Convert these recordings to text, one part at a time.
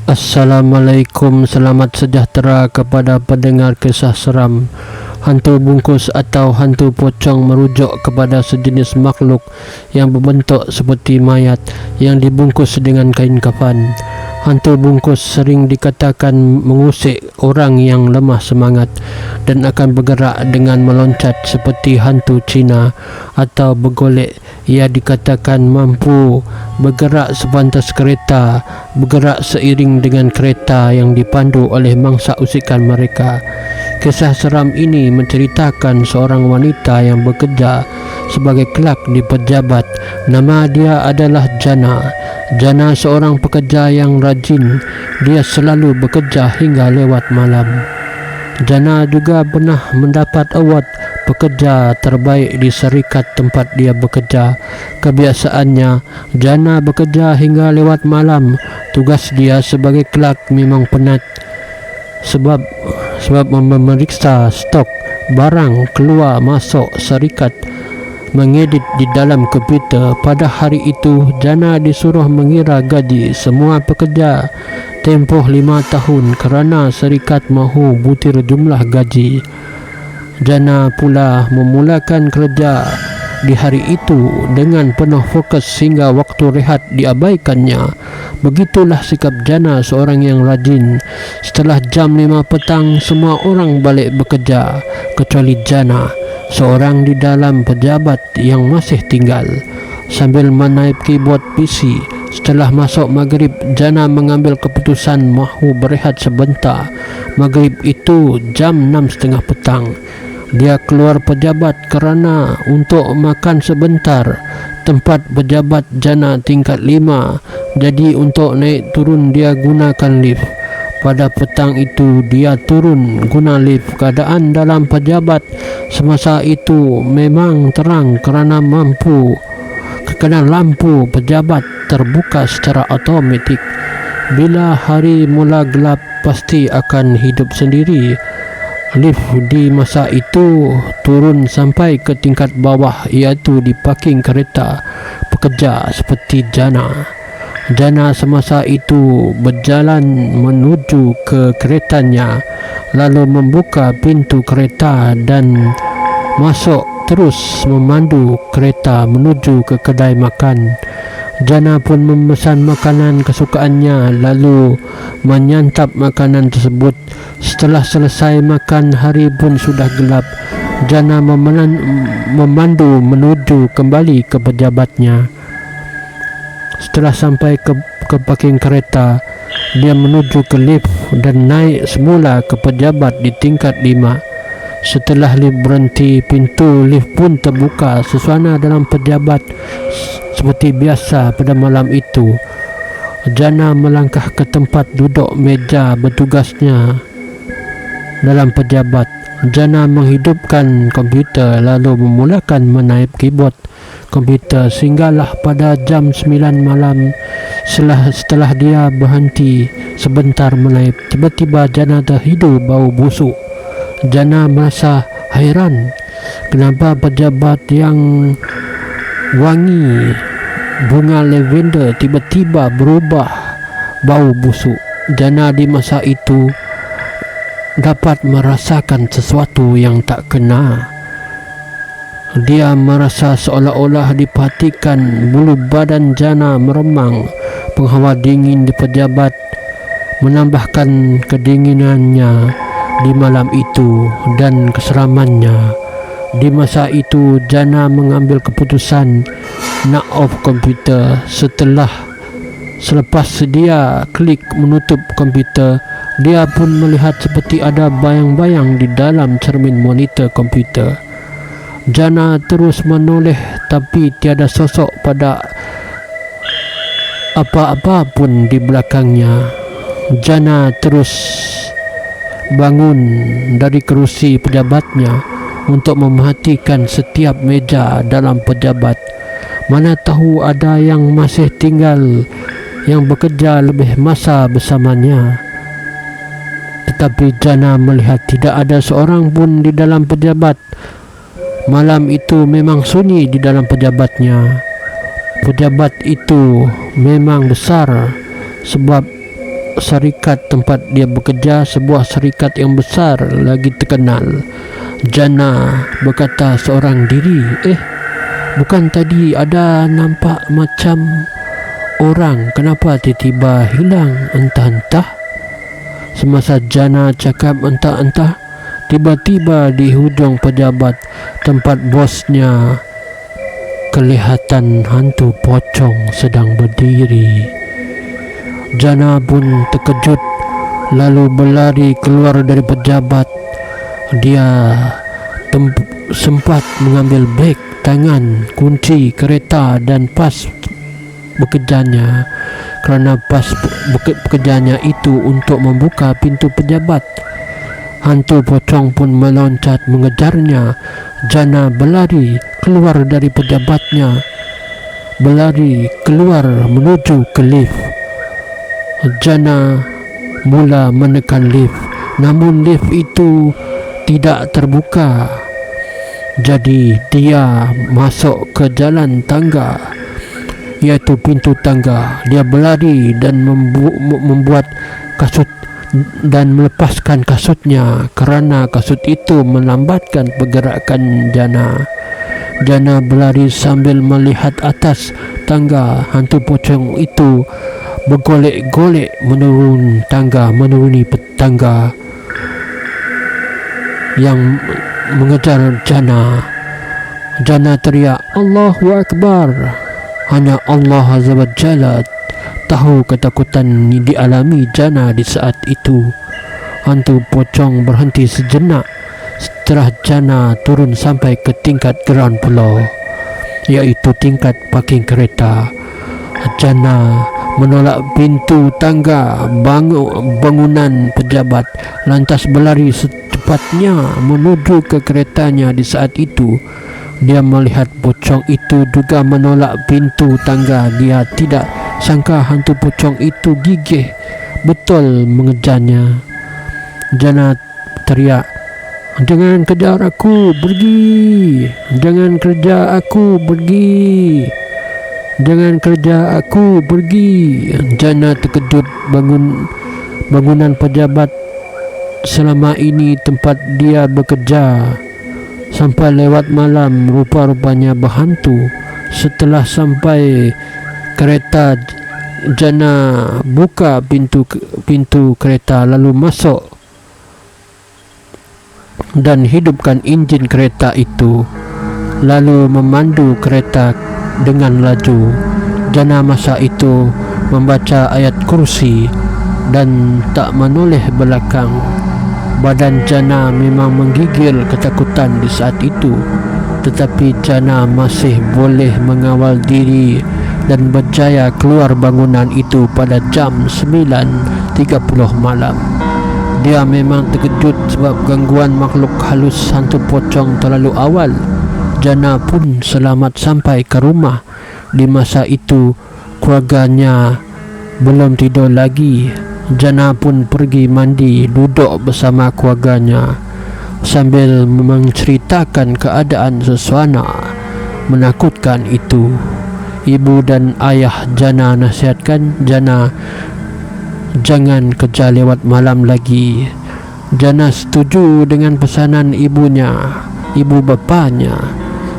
Assalamualaikum, selamat sejahtera kepada pendengar kisah seram. Hantu bungkus atau hantu pocong merujuk kepada sejenis makhluk yang berbentuk seperti mayat yang dibungkus dengan kain kafan. Hantu bungkus sering dikatakan mengusik orang yang lemah semangat dan akan bergerak dengan meloncat seperti hantu Cina atau bergolek. Ia dikatakan mampu bergerak sepantas kereta, bergerak seiring dengan kereta yang dipandu oleh mangsa usikan mereka. Kisah seram ini menceritakan seorang wanita yang bekerja sebagai kelak di pejabat. Nama dia adalah Jana. Jana seorang pekerja yang rajin. Dia selalu bekerja hingga lewat malam. Jana juga pernah mendapat award pekerja terbaik di syarikat tempat dia bekerja. Kebiasaannya, Jana bekerja hingga lewat malam. Tugas dia sebagai kelak memang penat sebab memeriksa stok barang keluar masuk syarikat, mengedit di dalam komputer. Pada hari itu, Jana disuruh mengira gaji semua pekerja tempoh 5 tahun kerana syarikat mahu butir jumlah gaji. Jana pula memulakan kerja di hari itu dengan penuh fokus hingga waktu rehat diabaikannya. Begitulah sikap Jana, seorang yang rajin. Setelah jam 5 petang, semua orang balik bekerja kecuali Jana, seorang di dalam pejabat yang masih tinggal. Sambil menaip keyboard PC, setelah masuk maghrib, Jana mengambil keputusan mahu berehat sebentar. Maghrib itu jam 6.30 petang. Dia keluar pejabat kerana untuk makan sebentar. Tempat pejabat Jana tingkat 5, jadi untuk naik turun dia gunakan lift. Pada petang itu dia turun guna lift. Keadaan dalam pejabat semasa itu memang terang kerana lampu pejabat terbuka secara automatik. Bila hari mula gelap, pasti akan hidup sendiri. Lift di masa itu turun sampai ke tingkat bawah, iaitu di parking kereta pekerja seperti Jana. Jana semasa itu berjalan menuju ke keretanya, lalu membuka pintu kereta dan masuk, terus memandu kereta menuju ke kedai makan. Jana pun memesan makanan kesukaannya lalu menyantap makanan tersebut. Setelah selesai makan, hari pun sudah gelap. Jana memandu menuju kembali ke pejabatnya. Setelah sampai ke parking kereta, dia menuju ke lift dan naik semula ke pejabat di tingkat 5. Setelah lift berhenti, pintu lift pun terbuka. Suasana dalam pejabat seperti biasa pada malam itu. Jana melangkah ke tempat duduk meja bertugasnya dalam pejabat. Jana menghidupkan komputer lalu memulakan menaip keyboard komputer sehinggalah pada jam 9 malam. Setelah dia berhenti sebentar menaip, tiba-tiba Jana terhidu bau busuk. Jana merasa hairan kenapa pejabat yang wangi bunga lavender tiba-tiba berubah bau busuk. Jana di masa itu dapat merasakan sesuatu yang tak kena. Dia merasa seolah-olah diperhatikan. Bulu badan Jana meremang. Penghawa dingin di pejabat menambahkan kedinginannya di malam itu dan keseramannya. Di masa itu Jana mengambil keputusan nak off komputer. Selepas dia klik menutup komputer, dia pun melihat seperti ada bayang-bayang di dalam cermin monitor komputer. Jana terus menoleh tapi tiada sosok pada apa-apa pun di belakangnya. Jana terus bangun dari kerusi pejabatnya untuk memerhatikan setiap meja dalam pejabat. Mana tahu ada yang masih tinggal yang bekerja lebih masa bersamanya. Tetapi Jana melihat tidak ada seorang pun di dalam pejabat. Malam itu memang sunyi di dalam pejabatnya. Pejabat itu memang besar sebab syarikat tempat dia bekerja, sebuah syarikat yang besar lagi terkenal. Jana berkata seorang diri, bukan tadi ada nampak macam orang, kenapa tiba-tiba hilang entah-entah? Semasa Jana cakap entah-entah, tiba-tiba di hujung pejabat tempat bosnya kelihatan hantu pocong sedang berdiri. Jana pun terkejut lalu berlari keluar dari pejabat. Dia sempat mengambil beg, tangan, kunci kereta dan pas bekerjanya, kerana pas bekerjanya itu untuk membuka pintu pejabat. Hantu pocong pun meloncat mengejarnya. Jana berlari keluar dari pejabatnya, berlari keluar menuju ke lift. Jana mula menekan lift, namun lift itu tidak terbuka. Jadi dia masuk ke jalan tangga, iaitu pintu tangga. Dia berlari dan membuat kasut dan melepaskan kasutnya, kerana kasut itu melambatkan pergerakan Jana. Jana berlari sambil melihat atas tangga. Hantu pocong itu bergolek-golek menuruni tangga yang mengejar Jana. Jana teriak, Allahu Akbar. Hanya Allah Azza wa Jalla tahu ketakutan dialami Jana di saat itu. Hantu pocong berhenti sejenak setelah Jana turun sampai ke tingkat ground floor, iaitu tingkat parking kereta. Jana menolak pintu tangga bangunan pejabat, lantas berlari secepatnya menuju ke keretanya. Di saat itu dia melihat pocong itu juga menolak pintu tangga. Dia tidak sangka hantu pocong itu gigih betul mengejarnya. Jana teriak, jangan kejar aku, pergi. Jangan kerja aku, pergi. Jangan kerja aku, pergi. Jana terkejut. Bangunan pejabat selama ini tempat dia bekerja sampai lewat malam rupa-rupanya berhantu. Setelah sampai kereta, Jana buka pintu kereta lalu masuk dan hidupkan enjin kereta itu, lalu memandu kereta dengan laju. Jana masa itu membaca ayat kursi dan tak menoleh belakang. Badan Jana memang menggigil ketakutan di saat itu, tetapi Jana masih boleh mengawal diri dan berjaya keluar bangunan itu pada jam 9.30 malam. Dia memang terkejut sebab gangguan makhluk halus hantu pocong terlalu awal. Jana pun selamat sampai ke rumah. Di masa itu keluarganya belum tidur lagi. Jana pun pergi mandi, duduk bersama keluarganya sambil menceritakan keadaan sesuana menakutkan itu. Ibu dan ayah Jana nasihatkan Jana jangan kerja lewat malam lagi. Jana setuju dengan pesanan ibu bapanya.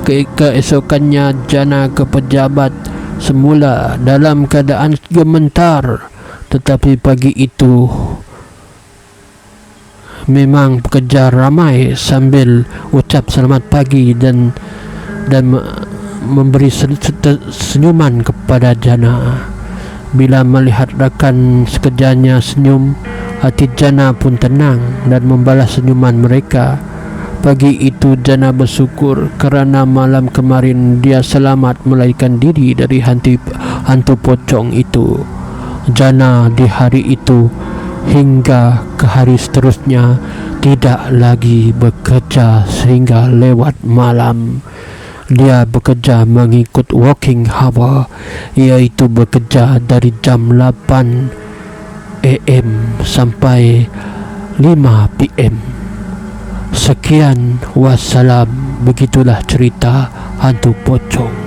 Keesokannya Jana ke pejabat semula dalam keadaan gemetar. Tetapi pagi itu memang pekerja ramai sambil ucap selamat pagi dan memberi senyuman kepada Jana. Bila melihat rakan sekerjanya senyum, hati Jana pun tenang dan membalas senyuman mereka. Pagi itu Jana bersyukur kerana malam kemarin dia selamat melarikan diri dari hantu pocong itu. Jana di hari itu hingga ke hari seterusnya tidak lagi bekerja sehingga lewat malam. Dia bekerja mengikut working hour, iaitu bekerja dari jam 8 AM sampai 5 PM. Sekian, wassalam. Begitulah cerita hantu pocong.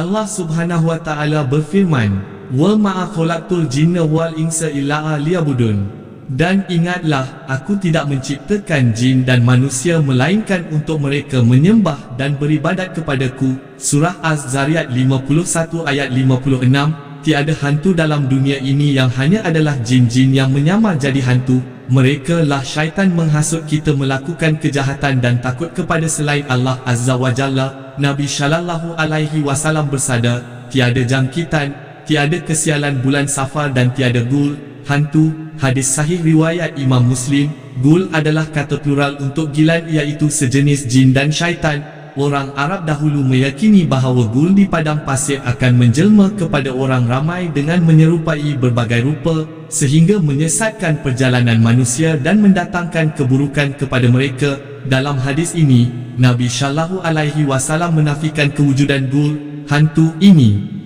Allah Subhanahu wa taala berfirman, "Wa ma khalaqtul jinna wal insa illa liya'budun." Dan ingatlah, aku tidak menciptakan jin dan manusia melainkan untuk mereka menyembah dan beribadat kepadaku. Surah Az-Zariyat 51 ayat 56. Tiada hantu dalam dunia ini yang hanya adalah jin-jin yang menyamar jadi hantu. Mereka lah syaitan menghasut kita melakukan kejahatan dan takut kepada selain Allah Azza wa Jalla. Nabi sallallahu alaihi wasallam bersabda, tiada jangkitan, tiada kesialan bulan Safar dan tiada gul, hantu. Hadis sahih riwayat Imam Muslim. Gul adalah kata plural untuk gilan, iaitu sejenis jin dan syaitan. Orang Arab dahulu meyakini bahawa gul di padang pasir akan menjelma kepada orang ramai dengan menyerupai berbagai rupa, sehingga menyesatkan perjalanan manusia dan mendatangkan keburukan kepada mereka. Dalam hadis ini, Nabi sallallahu alaihi wasallam menafikan kewujudan gul, hantu ini.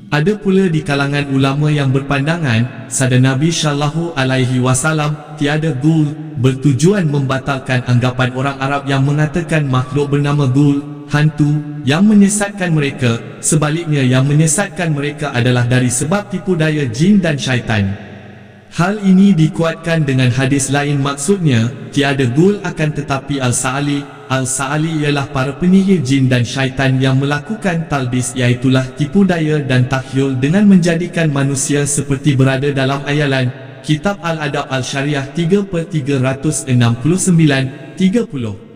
Ada pula di kalangan ulama yang berpandangan sabda Nabi sallallahu alaihi wasallam tiada gul bertujuan membatalkan anggapan orang Arab yang mengatakan makhluk bernama gul, hantu, yang menyesatkan mereka. Sebaliknya, yang menyesatkan mereka adalah dari sebab tipu daya jin dan syaitan. Hal ini dikuatkan dengan hadis lain, maksudnya tiada gul akan tetapi al-sa'ali. Al-sa'ali ialah para penyihir jin dan syaitan yang melakukan talbis, iaitulah tipu daya dan takhyul dengan menjadikan manusia seperti berada dalam ayalan. Kitab Al-Adab Al-Syariah 3/369-30.